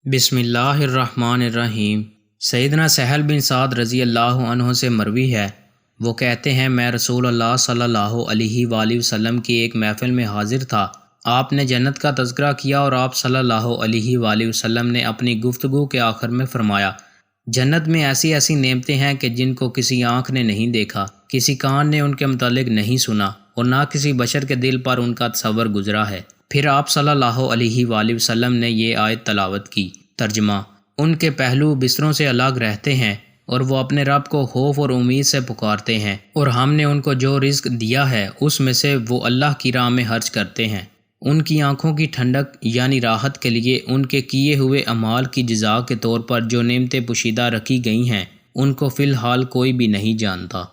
بسم اللہ الرحمن الرحیم۔ سیدنا سہل بن سعد رضی اللہ عنہ سے مروی ہے، وہ کہتے ہیں میں رسول اللہ صلی اللہ علیہ وآلہ وسلم کی ایک محفل میں حاضر تھا۔ آپ نے جنت کا تذکرہ کیا اور آپ صلی اللہ علیہ وآلہ وسلم نے اپنی گفتگو کے آخر میں فرمایا، جنت میں ایسی ایسی نعمتیں ہیں کہ جن کو کسی آنکھ نے نہیں دیکھا، کسی کان نے ان کے متعلق نہیں سنا اور نہ کسی بشر کے دل پر ان کا تصور گزرا ہے۔ پھر آپ صلی اللہ علیہ وآلہ وسلم نے یہ آیت تلاوت کی۔ ترجمہ: ان کے پہلو بستروں سے الگ رہتے ہیں اور وہ اپنے رب کو خوف اور امید سے پکارتے ہیں، اور ہم نے ان کو جو رزق دیا ہے اس میں سے وہ اللہ کی راہ میں خرچ کرتے ہیں۔ ان کی آنکھوں کی ٹھنڈک یعنی راحت کے لیے ان کے کیے ہوئے اعمال کی جزا کے طور پر جو نعمتیں پوشیدہ رکھی گئی ہیں ان کو فی الحال کوئی بھی نہیں جانتا۔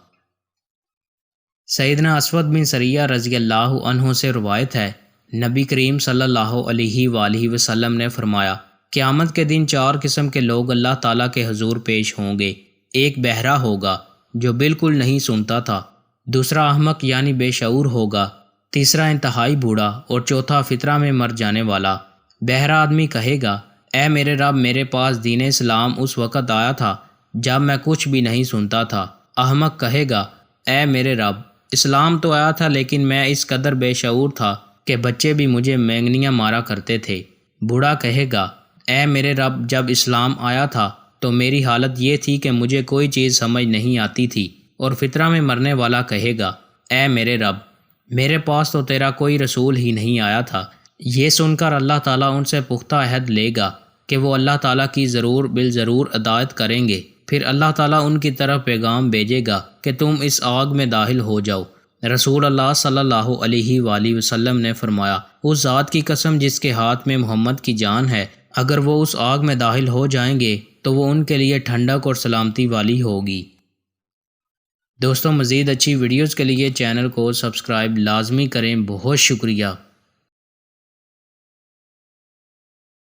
سیدنا اسود بن سریہ رضی اللہ عنہ سے روایت ہے، نبی کریم صلی اللہ علیہ وآلہ وسلم نے فرمایا، قیامت کے دن 4 قسم کے لوگ اللہ تعالیٰ کے حضور پیش ہوں گے۔ ایک بہرا ہوگا جو بالکل نہیں سنتا تھا، دوسرا احمق یعنی بے شعور ہوگا، تیسرا انتہائی بوڑھا اور چوتھا فطرہ میں مر جانے والا۔ بہرا آدمی کہے گا، اے میرے رب، میرے پاس دین اسلام اس وقت آیا تھا جب میں کچھ بھی نہیں سنتا تھا۔ احمق کہے گا، اے میرے رب، اسلام تو آیا تھا لیکن میں اس قدر بے شعور تھا کہ بچے بھی مجھے مینگنیاں مارا کرتے تھے۔ بوڑھا کہے گا، اے میرے رب، جب اسلام آیا تھا تو میری حالت یہ تھی کہ مجھے کوئی چیز سمجھ نہیں آتی تھی۔ اور فطرہ میں مرنے والا کہے گا، اے میرے رب، میرے پاس تو تیرا کوئی رسول ہی نہیں آیا تھا۔ یہ سن کر اللہ تعالیٰ ان سے پختہ عہد لے گا کہ وہ اللہ تعالیٰ کی ضرور بالضرور اطاعت کریں گے۔ پھر اللہ تعالیٰ ان کی طرف پیغام بھیجے گا کہ تم اس آگ میں داخل ہو جاؤ۔ رسول اللہ صلی اللہ علیہ وآلہ وسلم نے فرمایا، اس ذات کی قسم جس کے ہاتھ میں محمد کی جان ہے، اگر وہ اس آگ میں داخل ہو جائیں گے تو وہ ان کے لیے ٹھنڈک اور سلامتی والی ہوگی۔ دوستوں، مزید اچھی ویڈیوز کے لیے چینل کو سبسکرائب لازمی کریں۔ بہت شکریہ۔